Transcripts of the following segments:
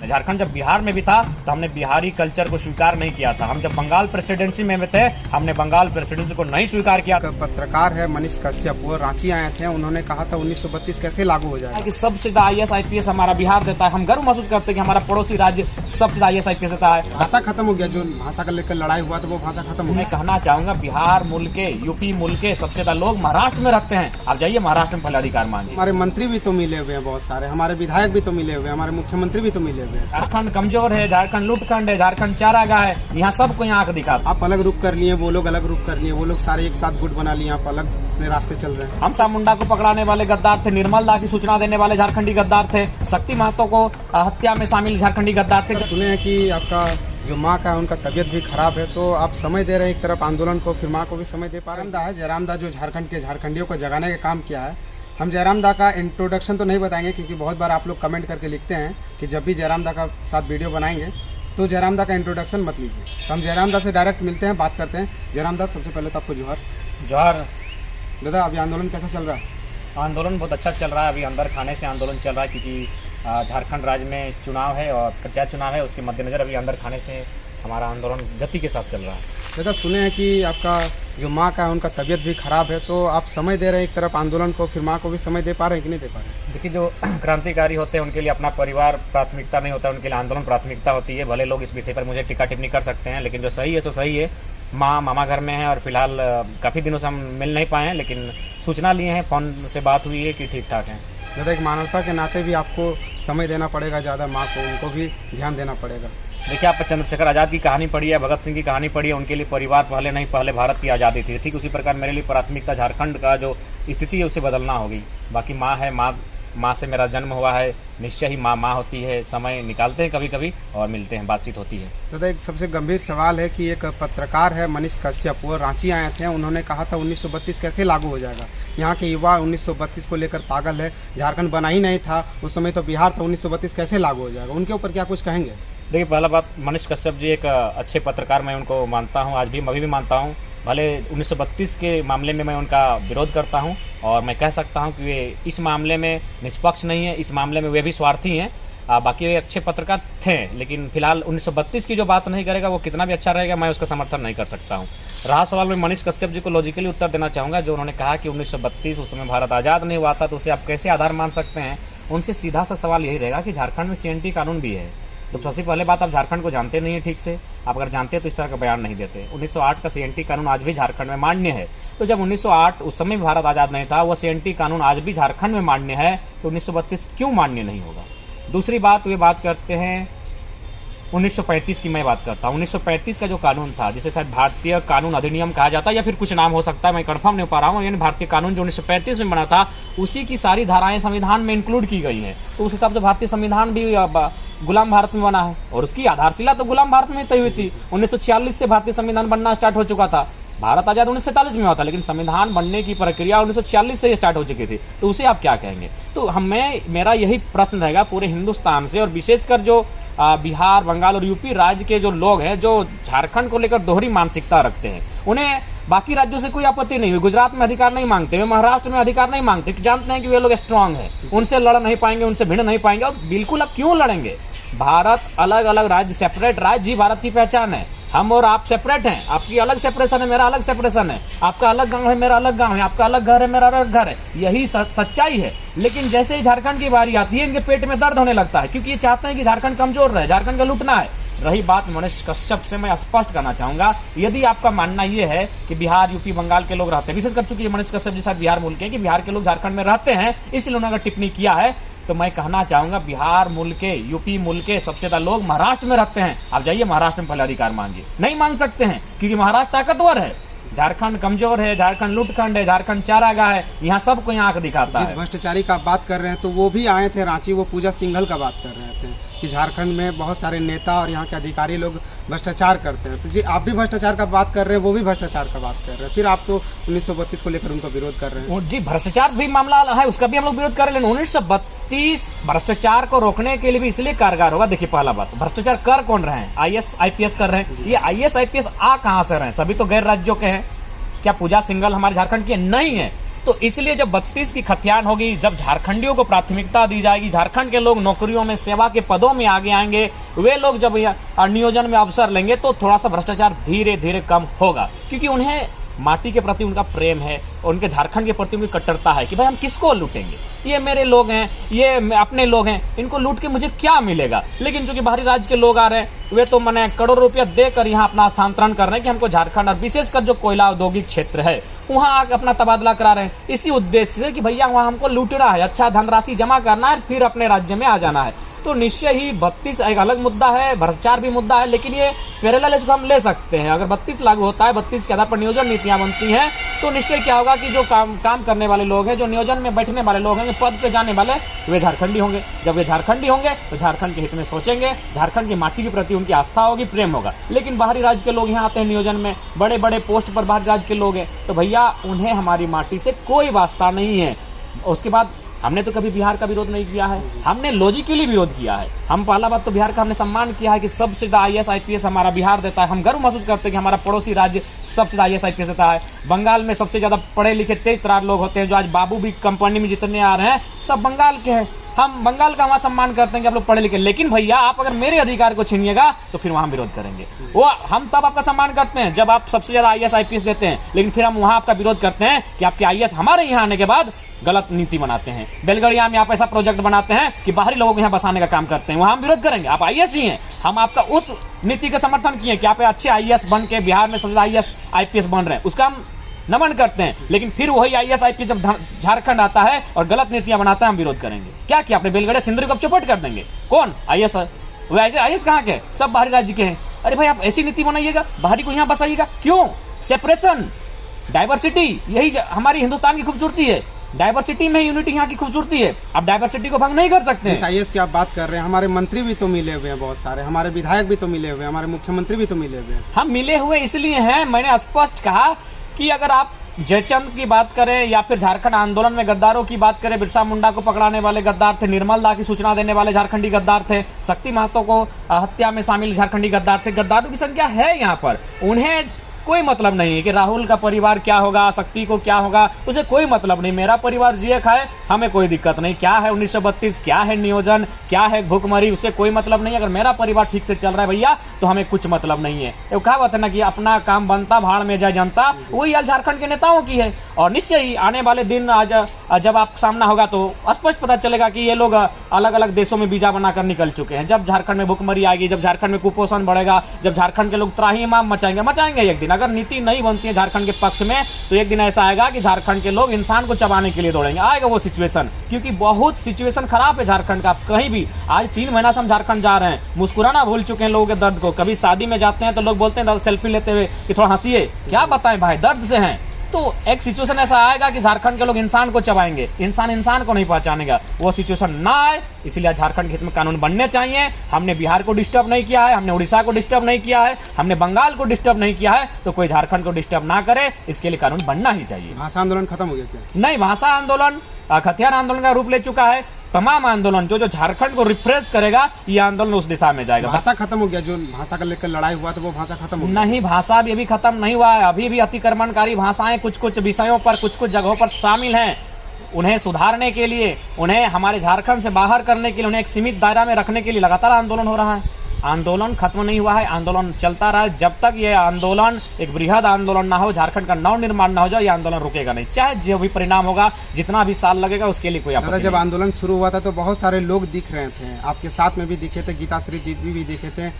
झारखंड जब बिहार में भी था तो हमने बिहारी कल्चर को स्वीकार नहीं किया था। हम जब बंगाल प्रेसिडेंसी में थे हमने बंगाल प्रेसिडेंसी को नहीं स्वीकार किया। पत्रकार है मनीष कश्यप, वो रांची आए थे, उन्होंने कहा था 1932 कैसे लागू हो जाएगा। कि सबसे ज्यादा IAS IPS हमारा बिहार देता है। हम गर्व महसूस करते हैं कि हमारा पड़ोसी राज्य सबसे ज्यादा IAS IPS देता है। भाषा खत्म हो गया, जो भाषा का लेकर लड़ाई हुआ तो वो भाषा खत्म हो मैं कहना चाहूंगा बिहार मुल्क के, यूपी मुल्क के सबसे ज्यादा लोग महाराष्ट्र में रखते हैं। आप जाइए महाराष्ट्र में पहले अधिकार मांगिए। हमारे मंत्री भी तो मिले हुए हैं बहुत सारे, हमारे विधायक भी तो मिले हुए हैं, हमारे मुख्यमंत्री भी तो मिले हुए हैं। झारखंड कमजोर है, झारखंड लुटखंड है, झारखंड चारागाह है, यहाँ सबको यहाँ आंख दिखाता। आप अलग रुख कर लिए, वो लोग अलग रुख कर लिए, वो लोग सारे एक साथ गुट बना लिए, आप अलग अपने रास्ते चल रहे हैं। हम सामुंडा को पकड़ाने वाले गद्दार थे, निर्मल दा की सूचना देने वाले झारखंडी गद्दार थे, शक्ति महतो को हत्या में शामिल झारखंडी गद्दार थे। सुने हैं कि आपका जो माँ का है उनका तबीयत भी खराब है, तो आप समय दे रहे हैं एक तरफ आंदोलन को, फिर माँ को भी समय दे पा रहे हैं। जयराम दा जो झारखंड के झारखंडियों को जगाने का काम किया है। हम जयराम दा का इंट्रोडक्शन तो नहीं बताएंगे क्योंकि बहुत बार आप लोग कमेंट करके लिखते हैं कि जब भी जयराम दा का साथ वीडियो बनाएंगे तो जयराम दा का इंट्रोडक्शन मत लीजिए। तो हम जयराम दा से डायरेक्ट मिलते हैं, बात करते हैं। जयराम दा, सबसे पहले तो आपको जोहर। जोहर दादा, अभी आंदोलन कैसा चल रहा है? आंदोलन बहुत अच्छा चल रहा है। अभी अंदर खाने से आंदोलन चल रहा है क्योंकि झारखंड राज्य में चुनाव है और पंचायत चुनाव है, उसके मद्देनजर अभी अंदर खाने से हमारा आंदोलन गति के साथ चल रहा है। दादा, सुने हैं कि आपका जो माँ का है उनका तबीयत भी खराब है, तो आप समय दे रहे हैं एक तरफ आंदोलन को, फिर माँ को भी समय दे पा रहे हैं कि नहीं दे पा रहे हैं? देखिए, जो क्रांतिकारी होते हैं उनके लिए अपना परिवार प्राथमिकता नहीं होता, उनके लिए आंदोलन प्राथमिकता होती है। भले लोग इस विषय पर मुझे टिक्का टिप्पणी कर सकते हैं, लेकिन जो सही है सो सही है। माँ मामा घर में है और फिलहाल काफ़ी दिनों से हम मिल नहीं पाए हैं, लेकिन सूचना लिए हैं, फ़ोन से बात हुई है कि ठीक ठाक है। दादा, एक मानवता के नाते भी आपको समय देना पड़ेगा ज़्यादा, माँ को, उनको भी ध्यान देना पड़ेगा। देखिए, आप चंद्रशेखर आज़ाद की कहानी पढ़ी है, भगत सिंह की कहानी पढ़ी है, उनके लिए परिवार पहले नहीं, पहले भारत की आज़ादी थी। ठीक उसी प्रकार मेरे लिए प्राथमिकता झारखंड का जो स्थिति है उसे बदलना होगी। बाकी माँ है, माँ से मेरा जन्म हुआ है, निश्चय ही माँ होती है। समय निकालते हैं कभी कभी और मिलते हैं, बातचीत होती है। दादा, एक सबसे गंभीर सवाल है कि एक पत्रकार है मनीष कश्यप, वो रांची आए थे, उन्होंने कहा था 1932 कैसे लागू हो जाएगा। यहाँ के युवा 1932 को लेकर पागल है, झारखंड बना ही नहीं था उस समय तो बिहार था, 1932 कैसे लागू हो जाएगा, उनके ऊपर क्या कुछ कहेंगे? देखिए, पहला बात, मनीष कश्यप जी एक अच्छे पत्रकार, मैं उनको मानता हूँ, आज भी अभी भी मानता हूँ। भले 1932 के मामले में मैं उनका विरोध करता हूं और मैं कह सकता हूं कि वे इस मामले में निष्पक्ष नहीं है, इस मामले में वे भी स्वार्थी हैं। बाकी वे अच्छे पत्रकार थे, लेकिन फिलहाल 1932 की जो बात नहीं करेगा वो कितना भी अच्छा रहेगा, मैं उसका समर्थन नहीं कर सकता हूं। रहा सवाल, मैं मनीष कश्यप जी को लॉजिकली उत्तर देना चाहूँगा। जो उन्होंने कहा कि 1932 उस समय भारत आज़ाद नहीं हुआ था, तो उसे आप कैसे आधार मान सकते हैं? उनसे सीधा सा सवाल यही रहेगा कि झारखंड में CNT कानून भी है। तो सबसे पहले बात, आप झारखंड को जानते नहीं है ठीक से। आप अगर जानते तो इस तरह का बयान नहीं देते। 1908 का CNT कानून आज भी झारखंड में मान्य है। तो जब 1908 उस समय भारत आज़ाद नहीं था, वो CNT कानून आज भी झारखंड में मान्य है, तो 1932 क्यों मान्य नहीं होगा? दूसरी बात, वे बात करते हैं 1935 की, मैं बात करता हूँ 1935 का जो कानून था, जिसे शायद भारतीय कानून अधिनियम कहा जाता है या फिर कुछ नाम हो सकता है, मैं कंफर्म नहीं पा रहा हूँ। यानी भारतीय कानून जो 1935 में बना था, उसी की सारी धाराएं संविधान में इंक्लूड की गई हैं। तो उस हिसाब से भारतीय संविधान भी गुलाम भारत में बना है और उसकी आधारशिला तो गुलाम भारत में तय हुई थी। 1946 से भारतीय संविधान बनना स्टार्ट हो चुका था। भारत आज़ाद 1947 में हुआ था, लेकिन संविधान बनने की प्रक्रिया 1946 से स्टार्ट हो चुकी थी। तो उसे आप क्या कहेंगे? तो मेरा यही प्रश्न रहेगा पूरे हिंदुस्तान से, और विशेषकर जो बिहार, बंगाल और यूपी राज्य के जो लोग हैं, जो झारखंड को लेकर दोहरी मानसिकता रखते हैं, उन्हें बाकी राज्यों से कोई आपत्ति नहीं हुई। गुजरात में अधिकार नहीं मांगते, वे महाराष्ट्र में अधिकार नहीं मांगते, जानते हैं कि वे लोग स्ट्रांग हैं, उनसे लड़ नहीं पाएंगे, उनसे भिड़ नहीं पाएंगे। और बिल्कुल आप क्यों लड़ेंगे? भारत अलग अलग राज्य, सेपरेट राज्य ही भारत की पहचान है। हम और आप सेपरेट हैं, आपकी अलग सेपरेशन है, मेरा अलग सेपरेशन है, आपका अलग गांव है, मेरा अलग गांव है, आपका अलग घर है, मेरा अलग घर है, यही सच्चाई है। लेकिन जैसे ही झारखंड की बारी आती है, इनके पेट में दर्द होने लगता है, क्योंकि ये चाहते हैं कि झारखंड कमजोर रहे, झारखंड का लूटना है। रही बात मनीष कश्यप से, मैं स्पष्ट करना चाहूंगा, यदि आपका मानना यह है कि बिहार, यूपी, बंगाल के लोग रहते हैं, विशेष कर चुकी मनीष कश्यप जी शायद बिहार मूल के हैं, कि बिहार के लोग झारखंड में रहते हैं, इसलिए उन्होंने टिप्पणी किया है, तो मैं कहना चाहूंगा बिहार मुल्क के, यूपी मुल्क के सबसे ज्यादा लोग महाराष्ट्र में रखते हैं। आप जाइए महाराष्ट्र में पहले अधिकार मांगिए। नहीं मांग सकते हैं क्योंकि महाराष्ट्र ताकतवर है, झारखंड कमजोर है, झारखंड लुटखंड है, झारखंड चारागाह है, यहाँ सबको यहाँ आंख दिखाता है। जिस भ्रष्टाचारी का बात कर रहे हैं तो वो भी आए थे रांची, वो पूजा सिंघल का बात कर रहे थे कि झारखंड में बहुत सारे नेता और यहाँ के अधिकारी लोग भ्रष्टाचार करते हैं। तो जी, आप भी भ्रष्टाचार का बात कर रहे हैं, वो भी भ्रष्टाचार का बात कर रहे हैं, फिर आप तो 1932 को लेकर उनका विरोध कर रहे हैं। जी, भ्रष्टाचार भी मामला है, उसका भी हम लोग विरोध कर रहे हैं। 1932 भ्रष्टाचार को रोकने के लिए भी इसलिए कारगर होगा। देखिए, पहला बात, भ्रष्टाचार कर कौन रहे हैं? IAS IPS कर रहे हैं। ये IAS IPS आ कहाँ से रहे हैं? सभी तो गैर राज्यों के हैं। क्या पूजा सिंघल हमारे झारखंड की नहीं है? तो इसलिए जब 32 की खतियान होगी, जब झारखंडियों को प्राथमिकता दी जाएगी, झारखंड के लोग नौकरियों में, सेवा के पदों में आगे आएंगे, वे लोग जब नियोजन में अवसर लेंगे तो थोड़ा सा भ्रष्टाचार धीरे धीरे कम होगा, क्योंकि उन्हें माटी के प्रति उनका प्रेम है, उनके झारखंड के प्रति उनकी कट्टरता है कि भाई हम किसको लूटेंगे, ये मेरे लोग हैं, ये अपने लोग हैं, इनको लूट के मुझे क्या मिलेगा। लेकिन चूंकि बाहरी राज्य के लोग आ रहे हैं, वे तो मैंने करोड़ों रुपया देकर यहाँ अपना स्थानांतरण कर रहे हैं कि हमको झारखंड और विशेषकर जो कोयला औद्योगिक क्षेत्र है वहाँ आकर अपना तबादला करा रहे हैं, इसी उद्देश्य से कि भैया वहाँ हमको लूटना है, अच्छा धनराशि जमा करना है, फिर अपने राज्य में आ जाना है। तो निश्चय ही 32 एक अलग मुद्दा है, भ्रष्टाचार भी मुद्दा है, लेकिन ये पैरेलल इसको हम ले सकते हैं। अगर 32 लागू होता है, 32 के आधार पर नियोजन नीतियां बनती हैं, तो निश्चय क्या होगा कि जो काम करने वाले लोग हैं, जो नियोजन में बैठने वाले लोग हैं, जो पद पे जाने वाले, वे झारखंडी होंगे। जब वे झारखंडी होंगे तो झारखंड के हित में सोचेंगे, झारखंड की माटी के प्रति उनकी आस्था होगी, प्रेम होगा। लेकिन बाहरी राज्य के लोग यहाँ आते हैं नियोजन में, बड़े बड़े पोस्ट पर बाहरी राज्य के लोग हैं, तो भैया उन्हें हमारी माटी से कोई वास्ता नहीं है। उसके बाद हमने तो कभी बिहार का विरोध नहीं किया है, हमने लॉजिकली विरोध किया है। हम पहला बात तो बिहार का हमने सम्मान किया है कि सबसे ज़्यादा IAS IPS हमारा बिहार देता है। हम गर्व महसूस करते हैं कि हमारा पड़ोसी राज्य सबसे ज़्यादा IAS IPS देता है। बंगाल में सबसे ज़्यादा पढ़े लिखे तेज तरार लोग होते हैं, जो आज बाबू भी कंपनी में जितने आ रहे हैं सब बंगाल के हैं। हम बंगाल का वहाँ सम्मान करते हैं कि आप लोग पढ़े लिखे, लेकिन भैया आप अगर मेरे अधिकार को छीनिएगा तो फिर वहाँ विरोध करेंगे। वो हम तब आपका सम्मान करते हैं जब आप सबसे ज़्यादा IAS IPS देते हैं, लेकिन फिर हम वहाँ आपका विरोध करते हैं कि आपके IAS हमारे यहाँ आने के बाद गलत नीति बनाते हैं, बेलगड़िया में आप ऐसा प्रोजेक्ट बनाते हैं कि बाहरी लोगों को यहाँ बसाने का काम करते हैं, वहाँ हम विरोध करेंगे। आप IAS ही हैं, हम आपका उस नीति का समर्थन किए कि आप अच्छे IAS बन के बिहार में सबसे ज़्यादा IAS IPS बन रहे हैं, उसका हम नमन करते हैं। लेकिन फिर वही IAS IPS जब झारखंड आता है और गलत नीतियां बनाता है, हम विरोध करेंगे। क्या किया आपने, बेलगड़िया सिंदरी को आप चौपट कर देंगे। कौन IAS? वो ऐसे IAS कहाँ के, सब बाहरी राज्य के हैं। अरे भाई आप ऐसी नीति बनाइएगा, बाहरी को यहाँ बसाइएगा, क्यों? सेपरेशन, डाइवर्सिटी, यही हमारी हिंदुस्तान की खूबसूरती है। डाइवर्सिटी में यूनिटी यहाँ की खूबसूरती है। आप डाइवर्सिटी को भंग नहीं कर सकते। जिस IAS की आप बात कर रहे हैं, हमारे मंत्री भी तो मिले हुए हैं, बहुत सारे हमारे विधायक भी तो मिले हुए हैं, हमारे मुख्यमंत्री भी तो मिले हुए हैं। हम मिले हुए इसलिए हैं, मैंने स्पष्ट कहा कि अगर आप जयचंद की बात करें या फिर झारखंड आंदोलन में गद्दारों की बात करें, बिरसा मुंडा को पकड़ाने वाले गद्दार थे, निर्मल दा की सूचना देने वाले झारखंडी गद्दार थे, शक्ति महतो को हत्या में शामिल झारखंडी गद्दार थे। गद्दारों की संख्या है यहाँ पर, उन्हें कोई मतलब नहीं है कि राहुल का परिवार क्या होगा, शक्ति को क्या होगा, उसे कोई मतलब नहीं। मेरा परिवार जिए खाए, हमें कोई दिक्कत नहीं। क्या है 1932, क्या है नियोजन, क्या है भूखमरी, उससे कोई मतलब नहीं। अगर मेरा परिवार ठीक से चल रहा है भैया तो हमें कुछ मतलब नहीं है। वो कहावत है ना कि अपना काम बनता भाड़ में जाए जनता, वही हाल झारखंड के नेताओं की है। और निश्चय ही आने वाले दिन आज जब आप सामना होगा तो स्पष्ट पता चलेगा कि ये लोग अलग अलग देशों में वीजा बनाकर निकल चुके हैं। जब झारखंड में भूखमरी आएगी, जब झारखंड में कुपोषण बढ़ेगा, जब झारखंड के लोग त्राहिमाम मचाएंगे एक दिन। अगर नीति नहीं बनती है झारखंड के पक्ष में तो एक दिन ऐसा आएगा कि झारखंड के लोग इंसान को चबाने के लिए दौड़ेंगे। आएगा वो सिचुएशन, क्योंकि बहुत सिचुएशन खराब है झारखंड का। आप कहीं भी आज 3 महीना से हम झारखंड जा रहे हैं, मुस्कुराना भूल चुके हैं लोगों के दर्द को। कभी शादी में जाते हैं तो लोग बोलते हैं सेल्फी लेते हुए कि थोड़ा हंसिए, क्या बताएं भाई, दर्द से हैं। तो एक सिचुएशन ऐसा आएगा कि झारखंड के लोग इंसान को चबाएंगे, इंसान को नहीं पहचानेगा। वो सिचुएशन ना आए, इसलिए झारखंड के हित में कानून बनने चाहिए। हमने बिहार को डिस्टर्ब नहीं किया है, हमने उड़ीसा को डिस्टर्ब नहीं किया है, हमने बंगाल को डिस्टर्ब नहीं किया है, तो कोई झारखंड को डिस्टर्ब ना करे, इसके लिए कानून बनना ही चाहिए। भाषा आंदोलन खत्म हो गया क्या? नहीं, भाषा आंदोलन खतियान आंदोलन का रूप ले चुका है। तमाम आंदोलन जो झारखंड को रिफ्रेश करेगा, ये आंदोलन उस दिशा में जाएगा। भाषा खत्म हो गया, जो भाषा का लेकर लड़ाई हुआ था वो भाषा खत्म हो गया? नहीं, भाषा भी अभी खत्म नहीं हुआ है। अभी भी अतिक्रमणकारी भाषाएं कुछ विषयों पर, कुछ जगहों पर शामिल हैं। उन्हें सुधारने के लिए, उन्हें हमारे झारखंड से बाहर करने के लिए, उन्हें एक सीमित दायरा में रखने के लिए लगातार आंदोलन हो रहा है। आंदोलन खत्म नहीं हुआ है, आंदोलन चलता रहा। जब तक ये आंदोलन एक बृहद आंदोलन ना हो, झारखंड का नव निर्माण ना हो जाए, ये आंदोलन रुकेगा नहीं। चाहे जो भी परिणाम होगा, जितना भी साल लगेगा, उसके लिए कोई आपत्ति नहीं। जब आंदोलन शुरू हुआ था तो बहुत सारे लोग दिख रहे थे, आपके साथ में भी दिखे थे, गीताश्री दीदी भी दिखे थे,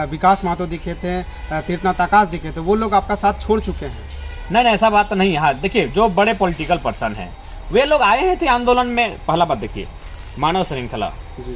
विकास महतो दिखे थे, तीर्थनाथ आकाश दिखे थे। वो लोग आपका साथ छोड़ चुके हैं? नहीं, ऐसा बात नहीं है। हाँ देखिए, जो बड़े पॉलिटिकल पर्सन हैं वे लोग आए थे आंदोलन में। पहला बात देखिए, मानव श्रृंखला,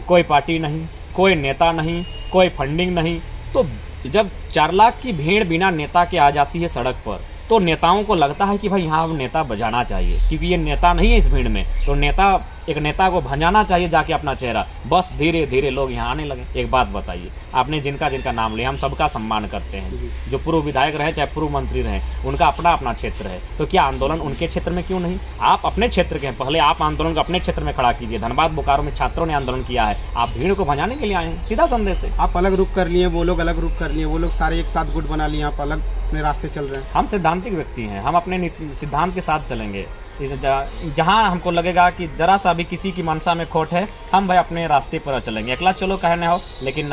कोई पार्टी नहीं, कोई नेता नहीं, कोई फंडिंग नहीं। तो जब 4 लाख की भीड़ बिना नेता के आ जाती है सड़क पर, तो नेताओं को लगता है कि भाई यहाँ अब नेता बजाना चाहिए, क्योंकि ये नेता नहीं है इस भीड़ में, तो एक नेता को भंजाना चाहिए जाके अपना चेहरा। बस धीरे धीरे लोग यहाँ आने लगे। एक बात बताइए, आपने जिनका नाम लिया, हम सबका सम्मान करते हैं। जो पूर्व विधायक रहे चाहे पूर्व मंत्री रहे, उनका अपना अपना क्षेत्र है, तो क्या आंदोलन उनके क्षेत्र में क्यों नहीं? आप अपने क्षेत्र के हैं, पहले आप आंदोलन को अपने क्षेत्र में खड़ा कीजिए। धनबाद बोकारो में छात्रों ने आंदोलन किया है, आप भीड़ को भंजाने के लिए आए हैं, सीधा संदेश है। आप अलग रुख कर लिए, वो लोग अलग रुख कर लिए, वो लोग सारे एक साथ गुट बना लिए, आप अलग अपने रास्ते चल रहे हैं। हम सिद्धांतिक व्यक्ति हैं, हम अपने सिद्धांत के साथ चलेंगे। जहाँ हमको लगेगा कि ज़रा सा भी किसी की मनसा में खोट है, हम भाई अपने रास्ते पर चलेंगे। अकेला चलो कहने हो, लेकिन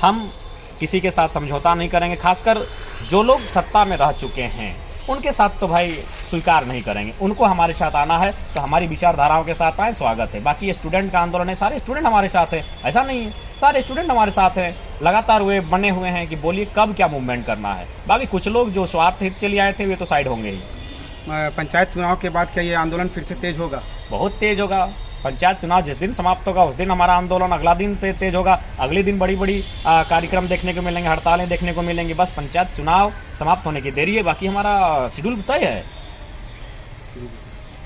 हम किसी के साथ समझौता नहीं करेंगे। खासकर जो लोग सत्ता में रह चुके हैं उनके साथ तो भाई स्वीकार नहीं करेंगे। उनको हमारे साथ आना है तो हमारी विचारधाराओं के साथ आए, स्वागत है। बाकी ये स्टूडेंट का आंदोलन है, सारे स्टूडेंट हमारे साथ है, ऐसा नहीं है, सारे स्टूडेंट हमारे साथ हैं। लगातार वे बने हुए हैं कि बोलिए कब क्या मूवमेंट करना है। बाकी कुछ लोग जो स्वार्थ हित के लिए आए थे वे तो साइड होंगे ही। पंचायत चुनाव के बाद क्या ये आंदोलन फिर से तेज होगा? बहुत तेज होगा। पंचायत चुनाव जिस दिन समाप्त होगा उस दिन हमारा आंदोलन अगला दिन तेज होगा। अगले दिन बड़ी बड़ी कार्यक्रम देखने को मिलेंगे, हड़तालें देखने को मिलेंगी। बस पंचायत चुनाव समाप्त होने की देरी है, बाकी हमारा शेड्यूल तय है।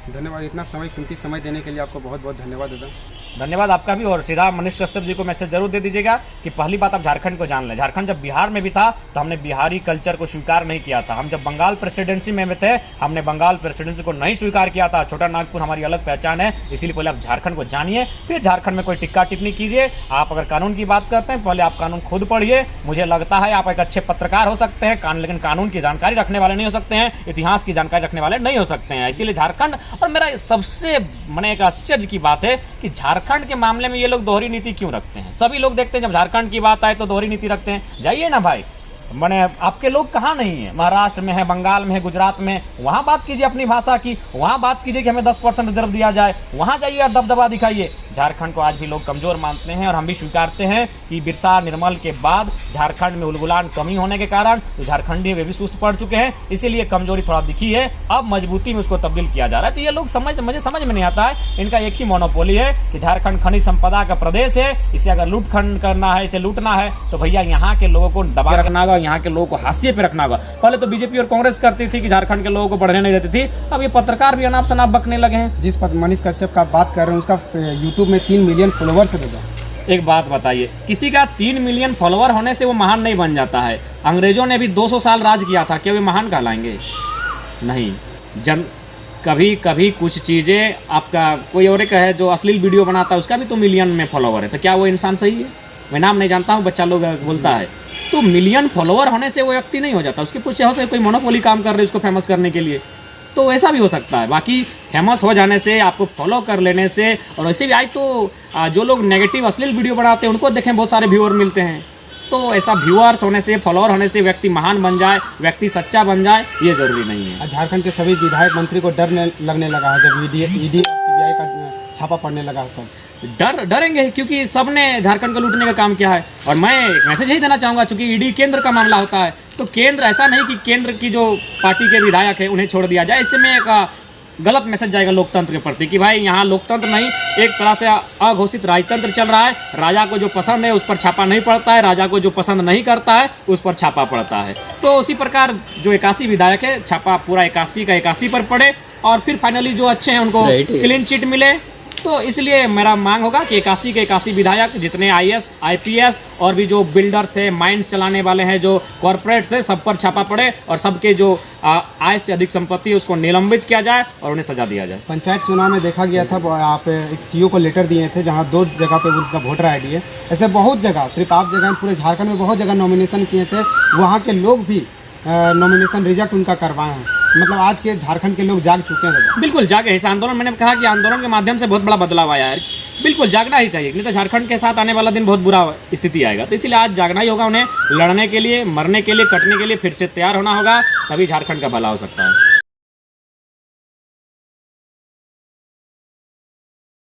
धन्यवाद, इतना समय, कीमती समय देने के लिए आपको बहुत बहुत धन्यवाद दादा। धन्यवाद आपका भी। और सीधा मनीष कश्यप जी को मैसेज जरूर दे दीजिएगा कि पहली बात आप झारखंड को जान लें। झारखंड जब बिहार में भी था तो हमने बिहारी कल्चर को स्वीकार नहीं किया था। हम जब बंगाल प्रेसिडेंसी में थे हमने बंगाल प्रेसिडेंसी को नहीं स्वीकार किया था। छोटा नागपुर हमारी अलग पहचान है, इसीलिए पहले आप झारखंड को जानिए, फिर झारखंड में कोई टिक्का टिप्पणी कीजिए। आप अगर कानून की बात करते हैं पहले आप कानून खुद पढ़िए। मुझे लगता है आप एक अच्छे पत्रकार हो सकते हैं, लेकिन कानून की जानकारी रखने वाले नहीं हो सकते हैं, इतिहास की जानकारी रखने वाले नहीं हो सकते हैं। इसीलिए झारखंड, और मेरा सबसे मैंने एक आश्चर्य की बात है कि झारखंड के मामले में ये लोग दोहरी नीति क्यों रखते हैं। सभी लोग देखते हैं जब झारखंड की बात आए तो दोहरी नीति रखते हैं। जाइए ना भाई, मैंने आपके लोग कहाँ नहीं है, महाराष्ट्र में है, बंगाल में है, गुजरात में, वहाँ बात कीजिए अपनी भाषा की, वहाँ बात कीजिए कि हमें 10% रिजर्व दिया जाए, वहाँ जाइए और दबदबा दिखाइए। झारखंड को आज भी लोग कमज़ोर मानते हैं और हम भी स्वीकारते हैं कि बिरसा निर्मल के बाद झारखंड में उलगुलान कमी होने के कारण तो झारखंडी वे भी सुस्त पड़ चुके हैं, इसीलिए कमजोरी थोड़ा दिखी है। अब मजबूती में उसको तब्दील किया जा रहा है। तो ये लोग मुझे समझ में नहीं आता है, इनका एक ही मोनोपोली है कि झारखंड खनिज संपदा का प्रदेश है, इसे अगर लूट खंड करना है, इसे लूटना है तो भैया यहाँ के लोगों को दबा रखना होगा, यहाँ के लोगों को हाशिए पे रखना होगा। पहले तो बीजेपी और कांग्रेस करती थी कि झारखंड के लोगों को बढ़ने नहीं देती थी, अब ये पत्रकार भी अनाप शनाप बकने लगे हैं। जिस मनीष कश्यप का बात कर रहे हैं उसका यूट्यूब में 3 मिलियन फॉलोवर्स है। एक बात बताइए, किसी का 3 मिलियन फॉलोवर होने से वो महान नहीं बन जाता है। अंग्रेजों ने भी 200 साल राज किया था, क्या वे महान कहलाएंगे? नहीं। कभी कभी कुछ चीज़ें आपका कोई और एक है जो अश्लील वीडियो बनाता है, उसका भी तो मिलियन में फॉलोवर है, तो क्या वो इंसान सही है? मैं नाम नहीं जानता हूँ, बच्चा लोग बोलता है। तो मिलियन फॉलोवर होने से वो व्यक्ति नहीं हो जाता, उसके पीछे से कोई मोनोपोली काम कर रहे हैं उसको फेमस करने के लिए, तो ऐसा भी हो सकता है। बाकी फेमस हो जाने से, आपको फॉलो कर लेने से, और वैसे भी आज तो जो लोग नेगेटिव अश्लील वीडियो बनाते हैं उनको देखें बहुत सारे व्यूअर मिलते हैं। तो ऐसा व्यूअर्स होने से, फॉलोअर होने से व्यक्ति महान बन जाए, व्यक्ति सच्चा बन जाए, ये जरूरी नहीं है। झारखंड के सभी विधायक मंत्री को डर लगने लगा है जब ईडी और सीबीआई का छापा पड़ने लगा था। डरेंगे क्योंकि सबने झारखंड को लूटने का काम किया है। और मैं एक मैसेज ही देना चाहूँगा, चूंकि ईडी केंद्र का मामला होता है तो केंद्र, ऐसा नहीं कि केंद्र की जो पार्टी के विधायक है उन्हें छोड़ दिया जाए। इससे में एक गलत मैसेज जाएगा लोकतंत्र के प्रति कि भाई यहाँ लोकतंत्र नहीं, एक तरह से अघोषित राजतंत्र चल रहा है। राजा को जो पसंद है उस पर छापा नहीं पड़ता है, राजा को जो पसंद नहीं करता है उस पर छापा पड़ता है। तो उसी प्रकार जो 81 विधायक है, छापा पूरा 81 का 81 पर पड़े और फिर फाइनली जो अच्छे हैं उनको क्लीन चिट मिले। तो इसलिए मेरा मांग होगा कि 81 के 81 विधायक, जितने IAS IPS और भी जो बिल्डर्स है, माइंस चलाने वाले हैं, जो कॉरपोरेट्स है, सब पर छापा पड़े और सबके जो आय से अधिक संपत्ति है उसको निलंबित किया जाए और उन्हें सजा दिया जाए। पंचायत चुनाव में देखा गया था, आप एक CEO को लेटर दिए थे जहां 2 जगह पे उनका वोटर ID है। ऐसे बहुत जगह, सिर्फ आप जगह, पूरे झारखंड में बहुत जगह नॉमिनेशन किए थे, वहाँ के लोग भी नॉमिनेशन रिजेक्ट उनका करवाए हैं। मतलब आज के झारखंड के लोग जाग चुके हैं। बिल्कुल जागे। इस आंदोलन, मैंने कहा कि आंदोलन के माध्यम से बहुत बड़ा बदलाव आया है, बिल्कुल जागना ही चाहिए, नहीं तो झारखंड के साथ आने वाला दिन बहुत बुरा स्थिति आएगा। तो इसीलिए आज जागना ही होगा, उन्हें लड़ने के लिए, मरने के लिए, कटने के लिए फिर से तैयार होना होगा, तभी झारखंड का भला हो सकता है।